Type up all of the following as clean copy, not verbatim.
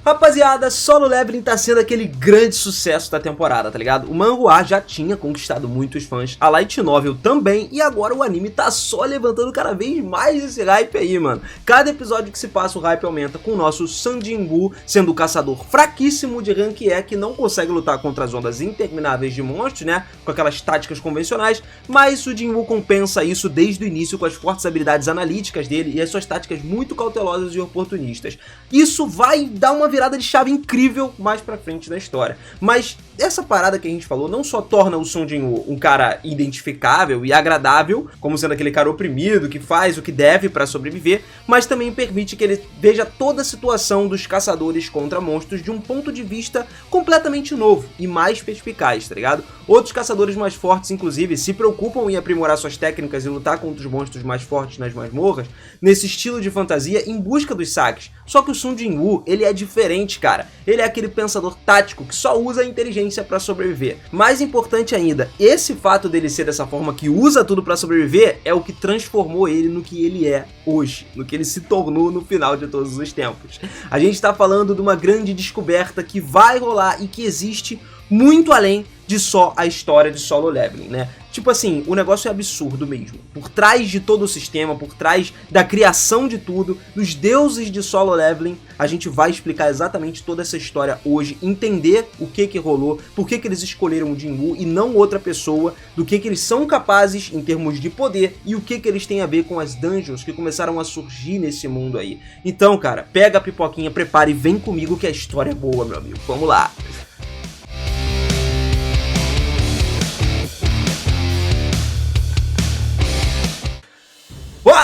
Rapaziada, Solo Leveling tá sendo aquele grande sucesso da temporada, tá ligado? O manhwa já tinha conquistado muitos fãs, a light novel também, e agora o anime tá só levantando cada vez mais esse hype aí, mano. Cada episódio que se passa o hype aumenta, com o nosso Sun Jin-woo sendo o caçador fraquíssimo de rank E, que não consegue lutar contra as ondas intermináveis de monstros, né, com aquelas táticas convencionais, mas o Jin-woo compensa isso desde o início com as fortes habilidades analíticas dele e as suas táticas muito cautelosas e oportunistas. Isso vai dar uma virada de chave incrível mais pra frente na história. Mas essa parada que a gente falou não só torna o Sun Jin-woo um cara identificável e agradável, como sendo aquele cara oprimido que faz o que deve pra sobreviver, mas também permite que ele veja toda a situação dos caçadores contra monstros de um ponto de vista completamente novo e mais perspicaz, tá ligado? Outros caçadores mais fortes, inclusive, se preocupam em aprimorar suas técnicas e lutar contra os monstros mais fortes nas masmorras, nesse estilo de fantasia em busca dos saques. Só que o Sun Jin-woo, ele é diferente, cara. Ele é aquele pensador tático que só usa a inteligência pra sobreviver. Mais importante ainda, esse fato dele ser dessa forma que usa tudo pra sobreviver é o que transformou ele no que ele é hoje, no que ele se tornou no final de todos os tempos. A gente tá falando de uma grande descoberta que vai rolar e que existe muito além de só a história de Solo Leveling, né? Tipo assim, o negócio é absurdo mesmo. Por trás de todo o sistema, por trás da criação de tudo, dos deuses de Solo Leveling, a gente vai explicar exatamente toda essa história hoje, entender o que rolou, por que eles escolheram o Jin-woo e não outra pessoa, do que eles são capazes em termos de poder e o que eles têm a ver com as dungeons que começaram a surgir nesse mundo aí. Então, cara, pega a pipoquinha, prepara e vem comigo que a história é boa, meu amigo. Vamos lá!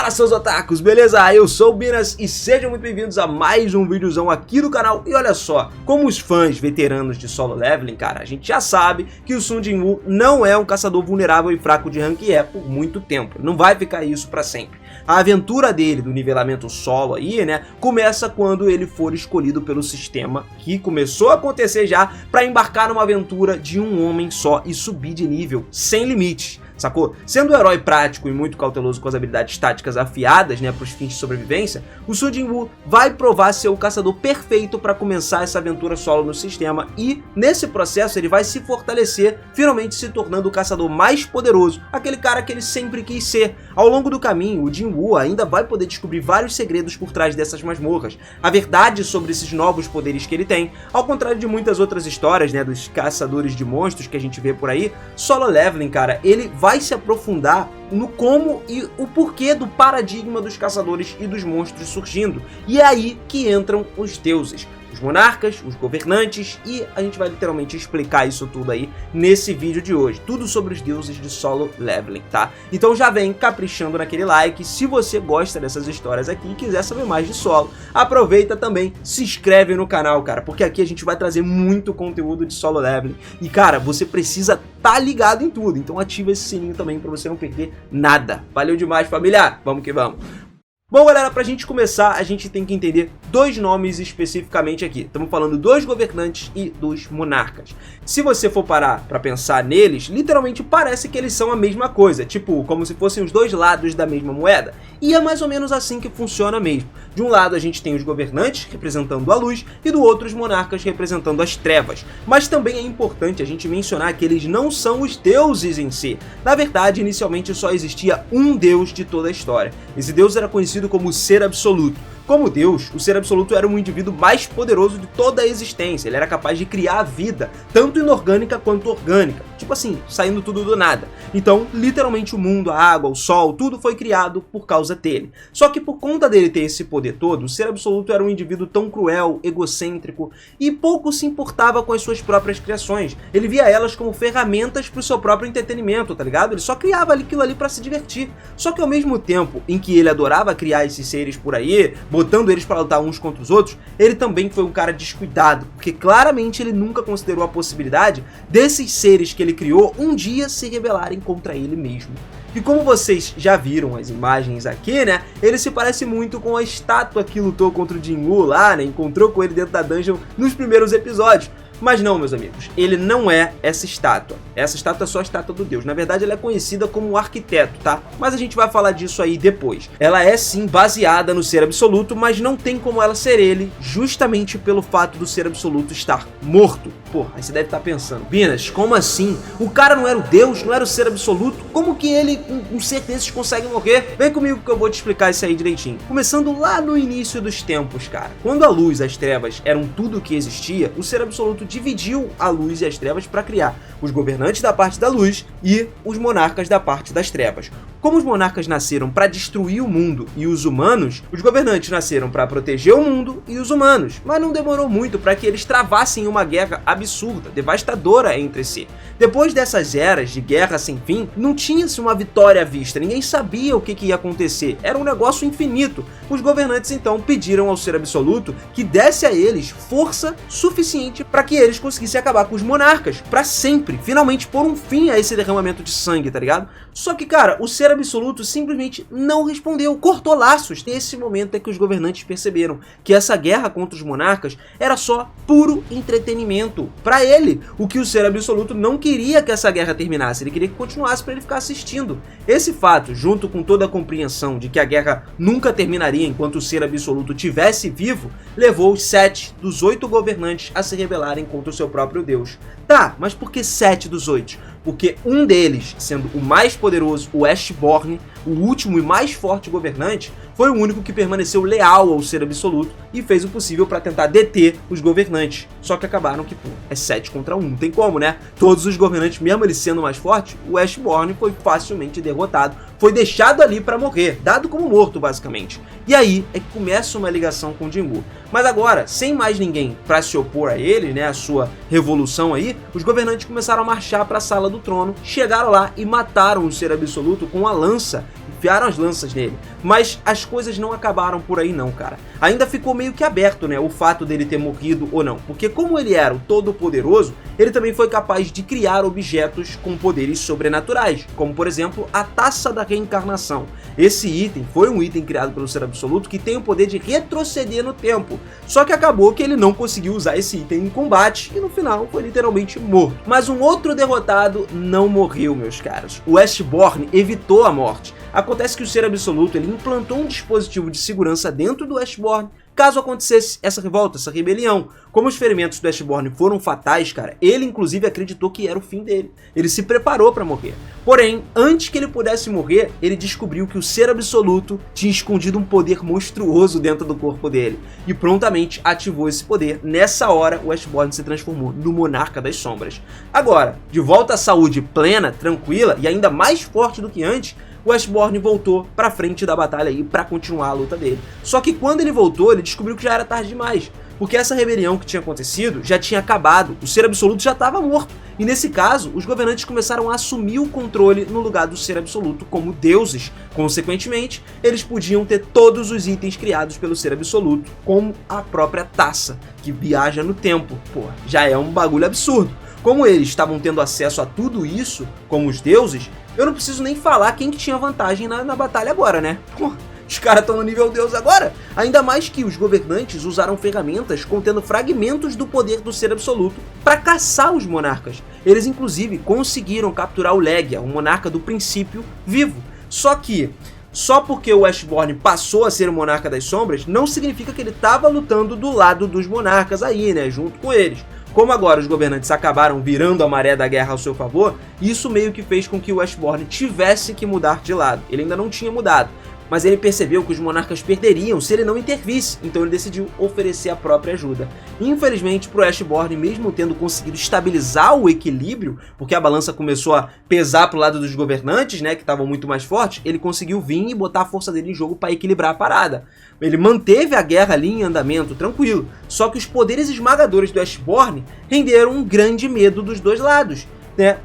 Fala, seus otakus, beleza? Eu sou o Binas e sejam muito bem-vindos a mais um videozão aqui do canal. E olha só, como os fãs veteranos de Solo Leveling, cara, a gente já sabe que o Sun Jin-woo não é um caçador vulnerável e fraco de rank E por muito tempo. Não vai ficar isso pra sempre. A aventura dele, do nivelamento solo aí, né, começa quando ele for escolhido pelo sistema, que começou a acontecer já, pra embarcar numa aventura de um homem só e subir de nível, sem limites. Sacou? Sendo um herói prático e muito cauteloso com as habilidades táticas afiadas, né, para os fins de sobrevivência, o Sun Jin-woo vai provar ser o caçador perfeito para começar essa aventura solo no sistema e, nesse processo, ele vai se fortalecer, finalmente se tornando o caçador mais poderoso, aquele cara que ele sempre quis ser. Ao longo do caminho, o Jin-woo ainda vai poder descobrir vários segredos por trás dessas masmorras, a verdade sobre esses novos poderes que ele tem. Ao contrário de muitas outras histórias, né, dos caçadores de monstros que a gente vê por aí, Solo Leveling, cara, ele vai se aprofundar no como e o porquê do paradigma dos caçadores e dos monstros surgindo. E é aí que entram os deuses, os monarcas, os governantes, e a gente vai literalmente explicar isso tudo aí nesse vídeo de hoje. Tudo sobre os deuses de Solo Leveling, tá? Então já vem caprichando naquele like. Se você gosta dessas histórias aqui e quiser saber mais de Solo, aproveita também, se inscreve no canal, cara, porque aqui a gente vai trazer muito conteúdo de Solo Leveling. E, cara, você precisa tá ligado em tudo, então ativa esse sininho também pra você não perder nada. Valeu demais, família! Vamos que vamos! Bom, galera, pra gente começar, a gente tem que entender dois nomes especificamente aqui. Estamos falando dos governantes e dos monarcas. Se você for parar pra pensar neles, literalmente parece que eles são a mesma coisa, tipo, como se fossem os dois lados da mesma moeda. E é mais ou menos assim que funciona mesmo. De um lado a gente tem os governantes, representando a luz, e do outro os monarcas, representando as trevas. Mas também é importante a gente mencionar que eles não são os deuses em si. Na verdade, inicialmente só existia um deus de toda a história. Esse deus era conhecido como Ser Absoluto. Como Deus, o Ser Absoluto era um indivíduo mais poderoso de toda a existência. Ele era capaz de criar a vida, tanto inorgânica quanto orgânica. Tipo assim, saindo tudo do nada. Então, literalmente o mundo, a água, o sol, tudo foi criado por causa dele. Só que por conta dele ter esse poder todo, o Ser Absoluto era um indivíduo tão cruel, egocêntrico e pouco se importava com as suas próprias criações. Ele via elas como ferramentas para o seu próprio entretenimento, tá ligado? Ele só criava aquilo ali para se divertir. Só que ao mesmo tempo em que ele adorava criar esses seres por aí, botando eles para lutar uns contra os outros, ele também foi um cara descuidado, porque claramente ele nunca considerou a possibilidade desses seres que ele criou um dia se rebelarem contra ele mesmo. E como vocês já viram as imagens aqui, né, ele se parece muito com a estátua que lutou contra o Jin-woo lá, né, encontrou com ele dentro da dungeon nos primeiros episódios. Mas não, meus amigos, ele não é essa estátua. Essa estátua é só a estátua do deus. Na verdade, ela é conhecida como o arquiteto, tá? Mas a gente vai falar disso aí depois. Ela é sim baseada no ser absoluto, mas não tem como ela ser ele, justamente pelo fato do ser absoluto estar morto. Porra, aí você deve estar pensando, Binas, como assim? O cara não era o deus, não era o ser absoluto? Como que ele, um ser desses, consegue morrer? Vem comigo que eu vou te explicar isso aí direitinho. Começando lá no início dos tempos, cara. Quando a luz e as trevas eram tudo o que existia, o ser absoluto dividiu a luz e as trevas para criar os governantes da parte da luz e os monarcas da parte das trevas. Como os monarcas nasceram para destruir o mundo e os humanos, os governantes nasceram para proteger o mundo e os humanos, mas não demorou muito para que eles travassem uma guerra absurda, devastadora entre si. Depois dessas eras de guerra sem fim, não tinha-se uma vitória à vista, ninguém sabia o que ia acontecer, era um negócio infinito. Os governantes então pediram ao ser absoluto que desse a eles força suficiente para que eles conseguissem acabar com os monarcas, para sempre, finalmente pôr um fim a esse derramamento de sangue, tá ligado? Só que, cara, o ser absoluto simplesmente não respondeu, cortou laços. Nesse momento é que os governantes perceberam que essa guerra contra os monarcas era só puro entretenimento para ele. O que o ser absoluto não queria que essa guerra terminasse, ele queria que continuasse para ele ficar assistindo. Esse fato, junto com toda a compreensão de que a guerra nunca terminaria enquanto o ser absoluto tivesse vivo, levou os 7 dos 8 governantes a se rebelarem contra o seu próprio deus. Tá, mas por que 7 dos 8? Porque um deles, sendo o mais poderoso, o Ashborn, o último e mais forte governante, foi o único que permaneceu leal ao ser absoluto e fez o possível para tentar deter os governantes. Só que acabaram que, pô, é 7 contra 1, não tem como, né? Todos os governantes, mesmo ele sendo mais forte, o Ashborn foi facilmente derrotado, foi deixado ali para morrer, dado como morto, basicamente. E aí é que começa uma ligação com Jinwoo. Mas agora, sem mais ninguém para se opor a ele, né, a sua revolução aí, os governantes começaram a marchar para a sala do trono, chegaram lá e mataram o ser absoluto com a lança, enfiaram as lanças nele. Mas as coisas não acabaram por aí não, cara. Ainda ficou meio que aberto, né, o fato dele ter morrido ou não. Porque como ele era o todo-poderoso, ele também foi capaz de criar objetos com poderes sobrenaturais, como por exemplo a Taça da Reencarnação. Esse item foi um item criado pelo ser absoluto que tem o poder de retroceder no tempo. Só que acabou que ele não conseguiu usar esse item em combate e no final foi literalmente morto. Mas um outro derrotado não morreu, meus caros. O Ashborn evitou a morte. Acontece que o ser absoluto ele implantou um dispositivo de segurança dentro do Ashborn caso acontecesse essa revolta, essa rebelião. Como os ferimentos do Ashborn foram fatais, cara, ele inclusive acreditou que era o fim dele. Ele se preparou para morrer. Porém, antes que ele pudesse morrer, ele descobriu que o ser absoluto tinha escondido um poder monstruoso dentro do corpo dele. E prontamente ativou esse poder. Nessa hora, o Ashborn se transformou no Monarca das Sombras. Agora, de volta à saúde plena, tranquila e ainda mais forte do que antes, o Ashborn voltou pra frente da batalha aí pra continuar a luta dele. Só que quando ele voltou, ele descobriu que já era tarde demais. Porque essa rebelião que tinha acontecido já tinha acabado, o ser absoluto já estava morto. E nesse caso, os governantes começaram a assumir o controle no lugar do ser absoluto como deuses. Consequentemente, eles podiam ter todos os itens criados pelo ser absoluto, como a própria taça, que viaja no tempo. Pô, já é um bagulho absurdo. Como eles estavam tendo acesso a tudo isso, como os deuses, eu não preciso nem falar quem que tinha vantagem na batalha agora, né? Pô, os caras estão no nível deus agora. Ainda mais que os governantes usaram ferramentas contendo fragmentos do poder do ser absoluto para caçar os monarcas. Eles inclusive conseguiram capturar o Legia, o monarca do princípio, vivo. Só porque o Ashborn passou a ser o Monarca das Sombras, não significa que ele estava lutando do lado dos monarcas aí, né, junto com eles. Como agora os governantes acabaram virando a maré da guerra ao seu favor, isso meio que fez com que o Ashborn tivesse que mudar de lado. Ele ainda não tinha mudado, mas ele percebeu que os monarcas perderiam se ele não intervisse, então ele decidiu oferecer a própria ajuda. Infelizmente para o Ashborn, mesmo tendo conseguido estabilizar o equilíbrio, porque a balança começou a pesar para o lado dos governantes, né, que estavam muito mais fortes, ele conseguiu vir e botar a força dele em jogo para equilibrar a parada. Ele manteve a guerra ali em andamento, tranquilo, só que os poderes esmagadores do Ashborn renderam um grande medo dos dois lados.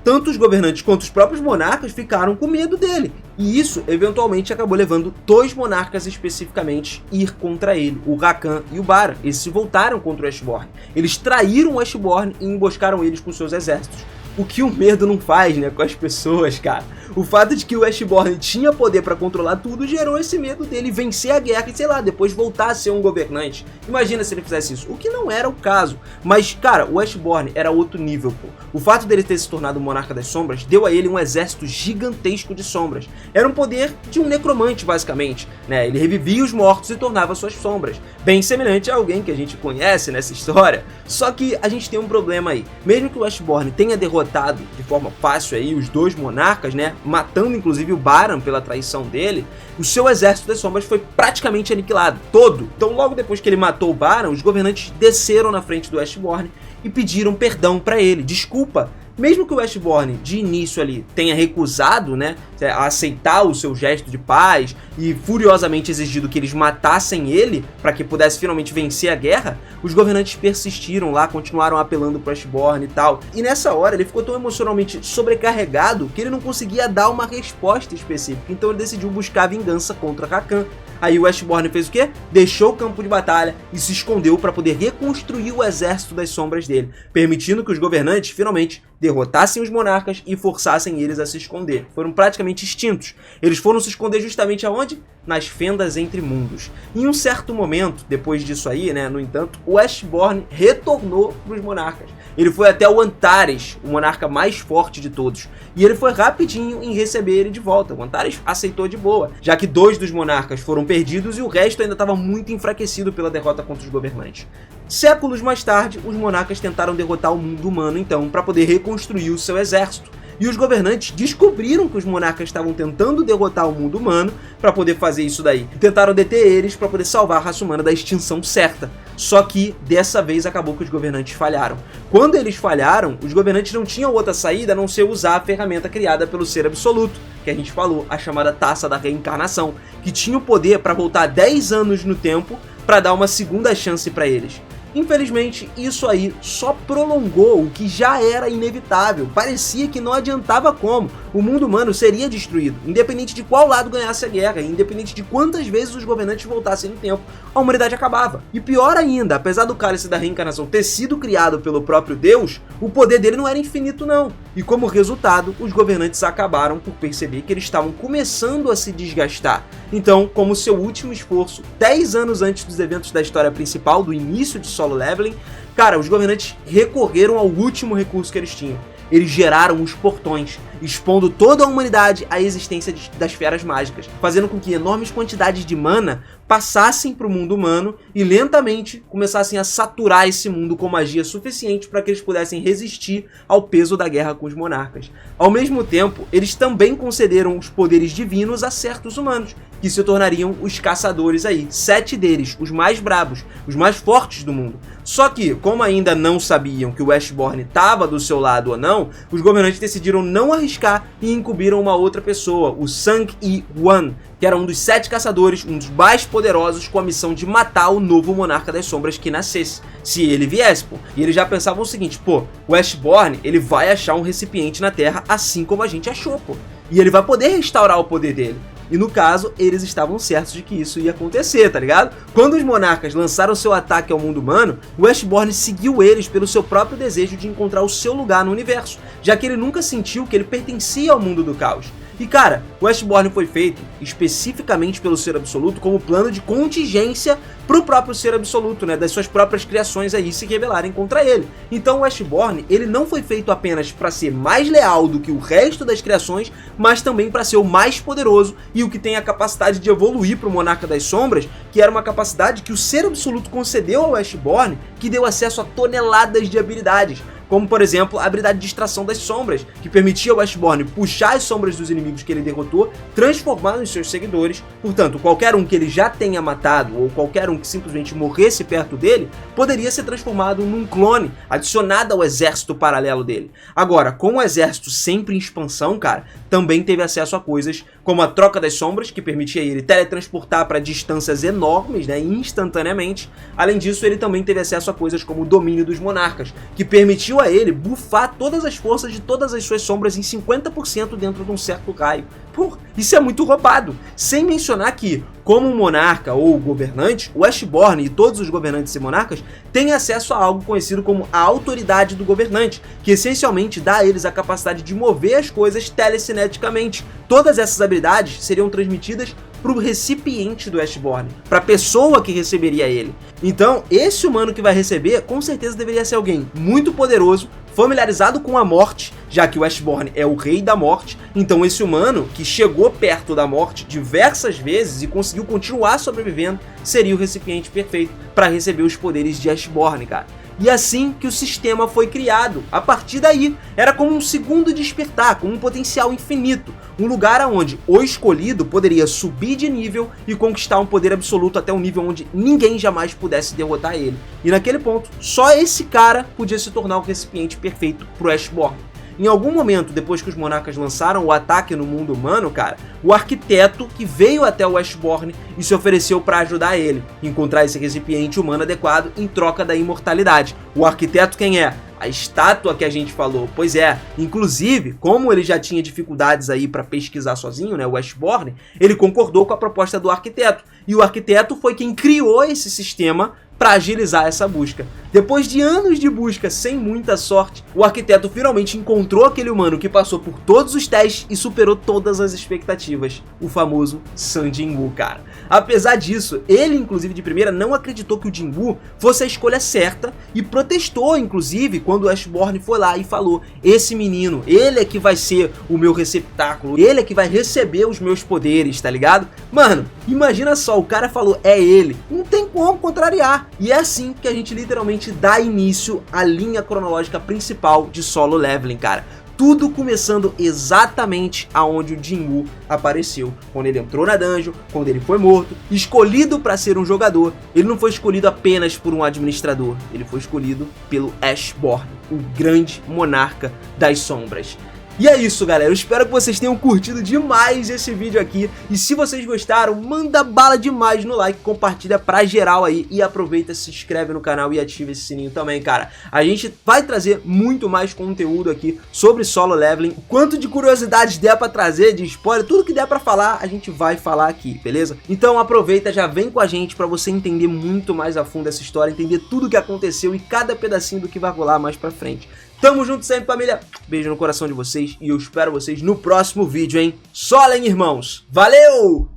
Tanto os governantes quanto os próprios monarcas ficaram com medo dele. E isso, eventualmente, acabou levando 2 monarcas especificamente a ir contra ele, o Rakan e o Bara. Eles se voltaram contra o Ashborn. Eles traíram o Ashborn e emboscaram eles com seus exércitos. O que o medo não faz, né, com as pessoas, cara. O fato de que o Ashborn tinha poder pra controlar tudo gerou esse medo dele vencer a guerra e, sei lá, depois voltar a ser um governante. Imagina se ele fizesse isso, o que não era o caso. Mas, cara, o Ashborn era outro nível, pô. O fato dele ter se tornado o Monarca das Sombras deu a ele um exército gigantesco de sombras. Era um poder de um necromante, basicamente, né? Ele revivia os mortos e tornava suas sombras. Bem semelhante a alguém que a gente conhece nessa história. Só que a gente tem um problema aí. Mesmo que o Ashborn tenha derrotado de forma fácil aí os dois monarcas, né? Matando inclusive o Baran pela traição dele, o seu exército das sombras foi praticamente aniquilado, todo. Então logo depois que ele matou o Baran, os governantes desceram na frente do Ashborn e pediram perdão pra ele, desculpa. Mesmo que o Ashborn de início ali tenha recusado, né, a aceitar o seu gesto de paz e furiosamente exigido que eles matassem ele para que pudesse finalmente vencer a guerra, os governantes persistiram lá, continuaram apelando pro Ashborn e tal. E nessa hora ele ficou tão emocionalmente sobrecarregado que ele não conseguia dar uma resposta específica, então ele decidiu buscar vingança contra Rakan. Aí o Ashborn fez o quê? Deixou o campo de batalha e se escondeu para poder reconstruir o exército das sombras dele, permitindo que os governantes finalmente derrotassem os monarcas e forçassem eles a se esconder. Foram praticamente extintos. Eles foram se esconder justamente aonde? Nas fendas entre mundos. Em um certo momento, depois disso aí, né, no entanto, o Ashborn retornou para os monarcas. Ele foi até o Antares, o monarca mais forte de todos, e ele foi rapidinho em receber ele de volta. O Antares aceitou de boa, já que 2 dos monarcas foram perdidos e o resto ainda estava muito enfraquecido pela derrota contra os governantes. Séculos mais tarde, os monarcas tentaram derrotar o mundo humano então, para poder reconstruir o seu exército. E os governantes descobriram que os monarcas estavam tentando derrotar o mundo humano para poder fazer isso daí. E tentaram deter eles para poder salvar a raça humana da extinção certa. Só que dessa vez acabou que os governantes falharam. Quando eles falharam, os governantes não tinham outra saída a não ser usar a ferramenta criada pelo Ser Absoluto, que a gente falou, a chamada Taça da Reencarnação, que tinha o poder para voltar 10 anos no tempo para dar uma segunda chance para eles. Infelizmente, isso aí só prolongou o que já era inevitável. Parecia que não adiantava como. O mundo humano seria destruído, independente de qual lado ganhasse a guerra, independente de quantas vezes os governantes voltassem no tempo, a humanidade acabava. E pior ainda, apesar do Cálice da Reencarnação ter sido criado pelo próprio Deus, o poder dele não era infinito não. E como resultado, os governantes acabaram por perceber que eles estavam começando a se desgastar. Então, como seu último esforço, 10 anos antes dos eventos da história principal, do início de Solo Leveling, cara, os governantes recorreram ao último recurso que eles tinham. Eles geraram os portões, expondo toda a humanidade à existência das feras mágicas, fazendo com que enormes quantidades de mana passassem para o mundo humano e lentamente começassem a saturar esse mundo com magia suficiente para que eles pudessem resistir ao peso da guerra com os monarcas. Ao mesmo tempo, eles também concederam os poderes divinos a certos humanos, que se tornariam os caçadores aí, 7 deles, os mais brabos, os mais fortes do mundo. Só que, como ainda não sabiam que o Ashborn estava do seu lado ou não, os governantes decidiram não arriscar e incumbiram uma outra pessoa, o Sang-I Wan, que era um dos 7 caçadores, um dos mais poderosos, com a missão de matar o novo Monarca das Sombras que nascesse, se ele viesse, pô. E eles já pensavam o seguinte, pô, o Ashborn, ele vai achar um recipiente na Terra, assim como a gente achou, pô. E ele vai poder restaurar o poder dele. E no caso, eles estavam certos de que isso ia acontecer, tá ligado? Quando os monarcas lançaram seu ataque ao mundo humano, o Ashborn seguiu eles pelo seu próprio desejo de encontrar o seu lugar no universo, já que ele nunca sentiu que ele pertencia ao mundo do caos. E cara, o Ashborn foi feito especificamente pelo Ser Absoluto como plano de contingência pro próprio Ser Absoluto, né, das suas próprias criações aí se rebelarem contra ele. Então o Ashborn, ele não foi feito apenas para ser mais leal do que o resto das criações, mas também para ser o mais poderoso e o que tem a capacidade de evoluir pro Monarca das Sombras, que era uma capacidade que o Ser Absoluto concedeu ao Ashborn, que deu acesso a toneladas de habilidades, como por exemplo a habilidade de extração das sombras, que permitia ao Ashborn puxar as sombras dos inimigos que ele derrotou, transformar nos seus seguidores. Portanto, qualquer um que ele já tenha matado, ou qualquer um que simplesmente morresse perto dele, poderia ser transformado num clone, adicionado ao exército paralelo dele. Agora, com o exército sempre em expansão, cara, também teve acesso a coisas como a troca das sombras, que permitia ele teletransportar para distâncias enormes, né, instantaneamente. Além disso, ele também teve acesso a coisas como o domínio dos monarcas, que permitiu a ele bufar todas as forças de todas as suas sombras em 50% dentro de um certo raio. Pô, isso é muito roubado. Sem mencionar que, como um monarca ou governante, o Ashborn e todos os governantes e monarcas têm acesso a algo conhecido como a autoridade do governante, que essencialmente dá a eles a capacidade de mover as coisas telecineticamente. Todas essas habilidades seriam transmitidas para o recipiente do Ashborn, para a pessoa que receberia ele. Então, esse humano que vai receber, com certeza deveria ser alguém muito poderoso, familiarizado com a morte, já que o Ashborn é o rei da morte. Então esse humano, que chegou perto da morte diversas vezes e conseguiu continuar sobrevivendo, seria o recipiente perfeito para receber os poderes de Ashborn, cara. E assim que o sistema foi criado. A partir daí, era como um segundo despertar, com um potencial infinito. Um lugar onde o escolhido poderia subir de nível e conquistar um poder absoluto até um nível onde ninguém jamais pudesse derrotar ele. E naquele ponto, só esse cara podia se tornar o recipiente perfeito pro Ashborn. Em algum momento, depois que os monarcas lançaram o ataque no mundo humano, cara, o arquiteto que veio até o Ashborn e se ofereceu para ajudar ele, encontrar esse recipiente humano adequado em troca da imortalidade. O arquiteto quem é? A estátua que a gente falou. Pois é, inclusive, como ele já tinha dificuldades aí para pesquisar sozinho, né, o Ashborn, ele concordou com a proposta do arquiteto. E o arquiteto foi quem criou esse sistema para agilizar essa busca. Depois de anos de busca sem muita sorte, o arquiteto finalmente encontrou aquele humano que passou por todos os testes e superou todas as expectativas, o famoso Sun Jinwoo, cara. Apesar disso, ele inclusive de primeira não acreditou que o Jinwoo fosse a escolha certa e protestou inclusive quando o Ashborn foi lá e falou: esse menino, ele é que vai ser o meu receptáculo, ele é que vai receber os meus poderes, tá ligado? Mano, imagina só, o cara falou, é ele, não tem como contrariar. E é assim que a gente literalmente dá início à linha cronológica principal de Solo Leveling, cara. Tudo começando exatamente aonde o Jinwoo apareceu, quando ele entrou na dungeon, quando ele foi morto, escolhido para ser um jogador. Ele não foi escolhido apenas por um administrador, ele foi escolhido pelo Ashborn, o grande monarca das sombras. E é isso, galera, eu espero que vocês tenham curtido demais esse vídeo aqui, e se vocês gostaram, manda bala demais no like, compartilha pra geral aí, e aproveita, se inscreve no canal e ativa esse sininho também, cara. A gente vai trazer muito mais conteúdo aqui sobre Solo Leveling, quanto de curiosidades der pra trazer, de spoiler, tudo que der pra falar, a gente vai falar aqui, beleza? Então aproveita, já vem com a gente pra você entender muito mais a fundo essa história, entender tudo o que aconteceu e cada pedacinho do que vai rolar mais pra frente. Tamo junto sempre, família. Beijo no coração de vocês e eu espero vocês no próximo vídeo, hein? Solem, irmãos. Valeu!